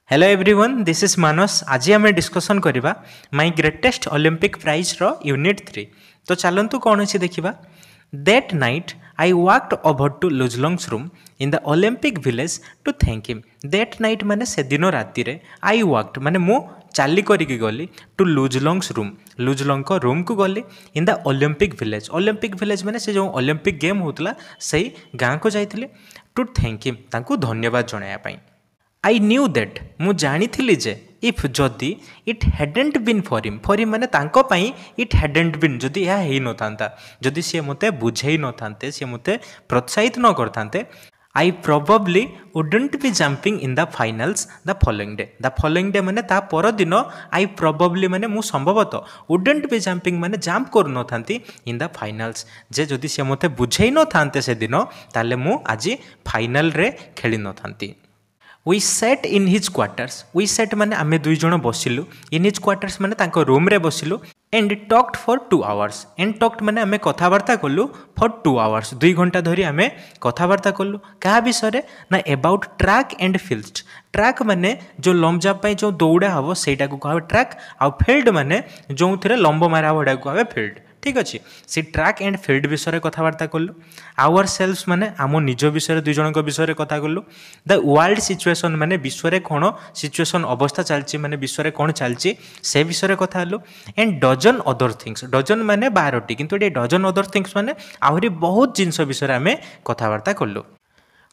Hello everyone this is Manas. आज आम discussion करवा माय ग्रेटेस्ट ओलंपिक प्राइज रो यूनिट 3। तो चलतु कौन अच्छी देखा। That night I walked over to Luz Long's room in the Olympic village to thank him. That night माने से दिन राति रे आई वाक्ड माने मु चाली करिकी गली टू लुजलंग्स रूम को गली इन द ओलंपिक विलेज माने से जो ओलंपिक गेम होतला सही गाँ को जाइथिले टू थैंक हिम तांको धन्यवाद जणाया पई। आई न्यू दैट मु जानी थी जे इफ जदि it hadn't been for him माने तांको पाई इट हैडेंट बीन जदि यह हेई न थांता जदि सी मते बुझेई न थांते सी मते प्रोत्साहित न करथांते I probably wouldn't be jumping in the finals the following day माने ता पर दिन आई प्रोबेबली माने मु संभवतः वुडंट बी जंपिंग माने जंप कर न थांती इन द फाइनल्स जे जदि सी मते बुझेई न थांते से दिन ताले मु आज फाइनल रे खेली न थांती। We sat in his quarters we sat माने आमे दुई जण बसिलु इन हिज क्वार्टर्स माने तांको रूम रे बसिलु and talked for 2 hours and talked माने आमे कथावार्ता कलु फॉर 2 आवर्स 2 घंटा धरी आमे कथावार्ता कलु क्या विषय ना about track and field. Track माने जो लॉन्ग जंप पे जो दौड़ा हम सेटा को कहा ट्रैक आ फील्ड माने जो थे लंब मारा हम कहा फील्ड। ठीक अच्छे से ट्रैक एंड फील्ड विषय कथबार्ता कलु। आवर सेल्स माने आम निज विषय दुई जन विषय कथा कलु। द वर्ल्ड सिचुएशन माने विश्व रे कौन सिचुएशन अवस्था चलती माने विश्व रे कौन चलती से विषय कथा हलु। And dozen other things dozen माने 12टी किंतु ये डजन अदर थिंग्स माने आहरी बहुत जिनस विषय आम कथबार्ता कलु।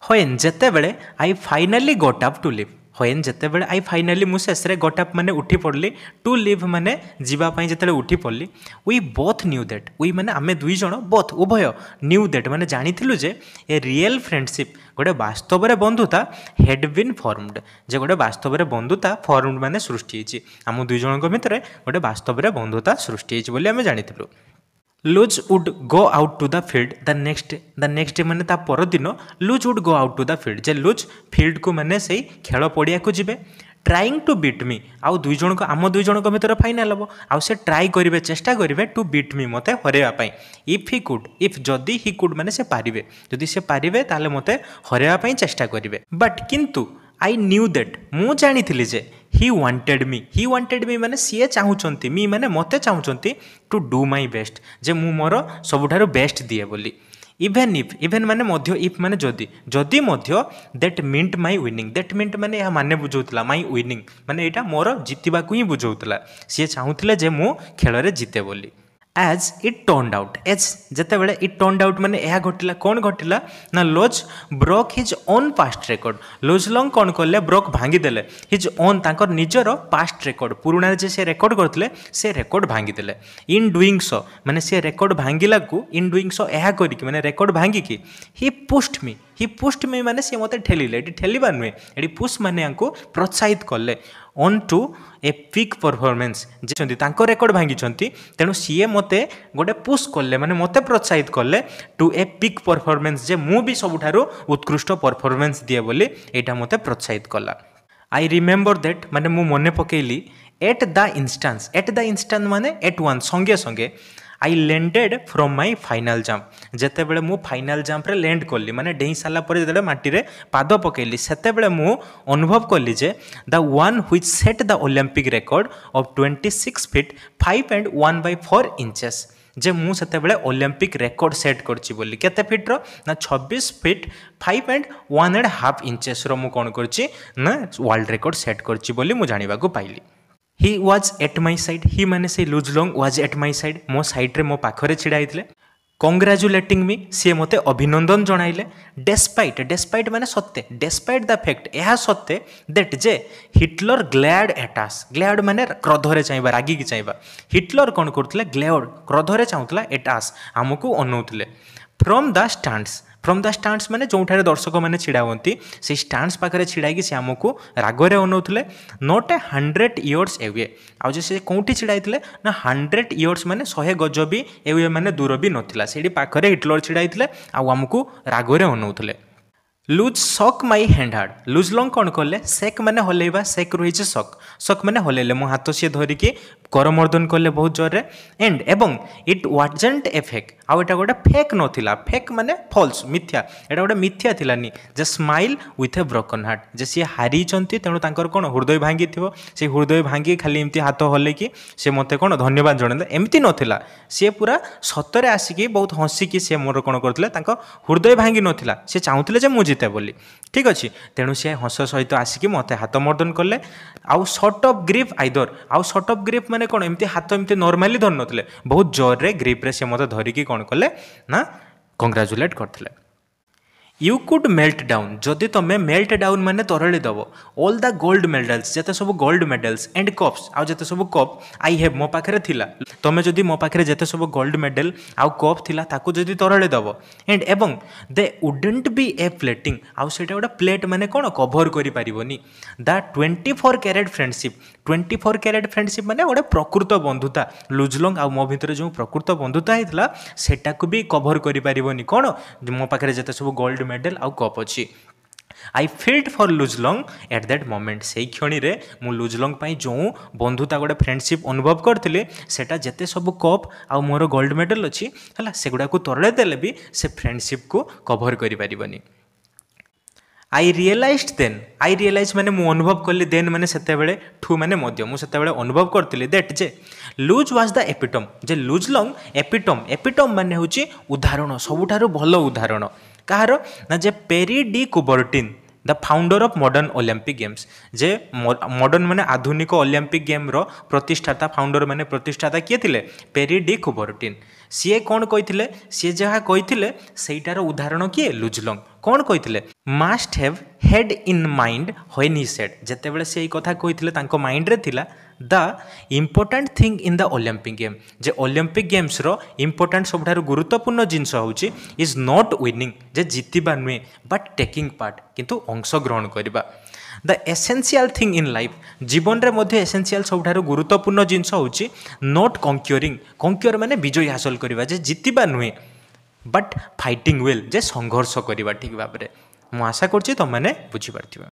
व्हेन जेते बेले I finally got up to leave when जेते बेले आई फाइनाली मु शेष रे गॉट अप माने उठी पड़ली टू लिव माने जीवा पई जेते उठी पड़ली। We both knew that we माने आमे दुई जण बोथ उभय न्यू दैट माने जानिथिलु जे ए रियल फ्रेंडशिप गोटे वास्तव रे बंधुता हेड बीन फॉर्मड जे गोटे वास्तव रे बंधुता फॉर्मड माने सृष्टि हेछि आम दुई जणक भितर गोटे वास्तव रे बंधुता सृष्टि हेछि बोली आमे जानिथिलु। Luz would go out to the field the next day माने ता पर दिन Luz would go out to the field जे लूज फील्ड को माने से खेल पड़िया को जिबे ट्राइंग टू बीट मी आउ दुई जन को आम दुई जन भितर फाइनाल हम आउ से ट्राई करेंगे चेष्टा करेंगे टू बीट मी मते Haraiya if he could if जदि ही कुड माने से पारिबे जदि से पारिबे ताले मते हरैया चेष्टा करेंगे बट किंतु आई न्यू दैट मु जानी थी जे ही वांटेड मी माने सीए चाहूचंती मी माने मते चाहूचंती टू डू माई बेस्ट जे मु मोर सबुठारु बेस्ट दिए बोली। इवेन माने मध्य इफ माने जदि मध्य that meant my winning that meant माने यह माने बुझौतला माई विनिंग माने एटा मोर जितवा को ही बुझौतला सीए चाहूथिले जे मु खेल रे जीते बोली। As it turned out as जेते बेले इट टर्नड आउट माने यह घटिला कौन घटिला ना Luz broke his own past record Luz Long कौन कले ब्रोक भांगी देले हिज ओन तांकर निजर पास्ट रेकर्ड पुराना जे से रेकर्ड करथिले से रेकर्ड भांगी देले। इन डुइंग सो माने से रेकर्ड भांगिला को इन डुइंग सो यह करिक माने रेकर्ड भांगी की ही पुस्ट मी माने से मते ठेलिले एटी ठेलिबा नुहे एटी पुश माने यांको प्रोत्साहित करले on to a peak performance जे तांको रेकर्ड भांगी तेणु सीए मते गोटे पुश कले माने मते प्रोत्साहित कले टू ए पिक परफॉर्मेंस जे मु भी सबुठारु उत्कृष्ट परफॉर्मेंस दिए बोली एटा मते प्रोत्साहित कला। आई रिमेम्बर दैट माने मु मने पकेली एट द इंस्टांस माने एट वन संगे संगे I landed from my final jump जेते बेले मु फाइनाल जंप रे लैंड कली माने डेई साला परे जेते माटी रे पाद पकेली सेते बेले मु अनुभव कली जे the one which set the Olympic record of 26 feet 5 and 1/4 inches जे मु सेते बेले ओलंपिक रिकॉर्ड सेट करछि बोली केते फीट रो ना 26 फीट 5 and 1.5 इंचेस रो मु कोन करछि ना वर्ल्ड रिकॉर्ड सेट करछि बोली मु जानिबा को पाइली। He was at my side he माने से Luz Long was at my side मो साइड रे मो पाखरे छिड़ा हितले कंग्रेचुलेटिंग मी सी मते अभिनंदन जणाइले डेस्पाइट माने सत्य डेस्पाइट द फैक्ट यह सत्य दैट जे हिटलर ग्लैड एटास ग्लैड माने क्रोधरे चाइबा रागी की चाइबा हिटलर कोन करथले ग्लैड क्रोधरे चाहुतला एटास हमकु अनौथले फ्रॉम द स्टांड्स माने जोठारे दर्शक माने छिड़ा होंती से स्टांड्स पाखरे छिड़ाई से आमको रागरे अनौथले नॉट ए 100 इयर्स एवे आउ जे से कोठी छिड़ाइतले ना 100 इयर्स माने 100 गज भी एवे माने दूर भी नथिला सेडी पाखरे हिटलर छिड़ाइतले आ आमको रागरे अनौथले। लूज सक माई हैंड हार्ड लुजलंग कौन कले सेक माने हलैबा सेक रही शक माने हलैले मो हाथ सी धरिकी करमर्दन कले बहुत जोर एंड एवं इट वाजंट ए फेक आउ एटा गोटे फेक नथिला फेक माने फॉल्स मिथ्या एटा गोटे मिथ्या थिलानी जे smile with a broken heart जे सी हारी चंती तेणु तांकर कोन हृदय भांगी थिवो से हृदय भांगी खाली एमती हाथ हले कि से मते कोन धन्यवाद जणे एमती नथिला से पूरा सतरे आसिकी बहुत हसी कि से मोर कोन करथिले तांको हृदय भांगी नथिला से चाहुथिले जे मु जिते बोली ठीक अछि तेणु से हस सहित आसिकी मते हाथ मर्दन कले आउ शॉर्ट ऑफ ग्रिप आइदर आउ शॉर्ट ऑफ ग्रिप माने कोन एमती हाथ एमती नॉर्मली धर नथिले बहुत जोर रे ग्रिप रे से मते धरिकी कोन कले ना कंग्रेचुलेट करथिले यू कुड मेल्ट डाउन जदि तुम मेल्ट डाउन माने तरली दब ऑल द गोल्ड मेडल्स जिते सब गोल्ड मेडल्स एंड कप्स आउ जिते सब कप आई हैव मो पाखे थिला तुम जदि मो पाखे जिते सब गोल्ड मेडल आउ कप थिला ताकू जदि तरली दब एंड एवं they wouldn't be a plating आउ सेटा गोटे प्लेट माने कोन कभर करि पारिबोनी the 24 carat friendship 24 carat friendship माने गोटे प्रकृत बंधुता लुजलंग आउ मो भितर जो प्रकृत बंधुता हेतला सेटा को भी कभर करि पारिबोनी कोन मो पाखे जिते सब गोल्ड मेडल आउ कप अच्छी I felt for Luz Long at that moment से क्षणी रे मु लुजलंग पाई जो बंधुता गोटे फ्रेंडशिप अनुभव करथिले सेटा जेते सब कप आउ मोर गोल्ड मेडल अच्छी हला सेगुडा को तरले देले भी से फ्रेंडशिप को कभर करि पारिबनी आई रियलाइज माने मु अनुभव कली देन माने सेते बेले ठू माने मध्य मु सेते बेले अनुभव करथिले दैट जे लुज वाज द एपिटम जे लुजलंग एपिटम माने होची उदाहरण सबुठारु भलो उदाहरण कहार ना जे Pierre de Coubertin the founder of modern Olympic games जे मॉडर्न माने आधुनिक ओलंपिक गेम रो प्रतिष्ठाता फाउंडर माने प्रतिष्ठाता किए थिले पेरी डी कुबर्टिन सीए कौन कही सी जहाँ कही सहीटार उदाहरण किए लुजलंग कौन कही must have had in mind when he said जेतेबेले से कथा कही माइंड रे थिला the important thing in the Olympic game जे ओलंपिक गेम्स रो इम्पोर्टाट सबुठार गुरुत्वपूर्ण जिनस होची इज नॉट विनिंग जे जीतिबा नुहे बट टेकिंग पार्ट किंतु अंश ग्रहण करबा the essential thing in life जीवन रे मध्य एसेंशियल सबुठार गुरुत्वपूर्ण जिनस होची नॉट कंक्योर माने विजय हासिल करबा जे जीतिबा नुहे बट फाइटिंग वेल जे संघर्ष करबा ठीक भाबरे मु आशा करछि तुम माने बुझी पारथिबा।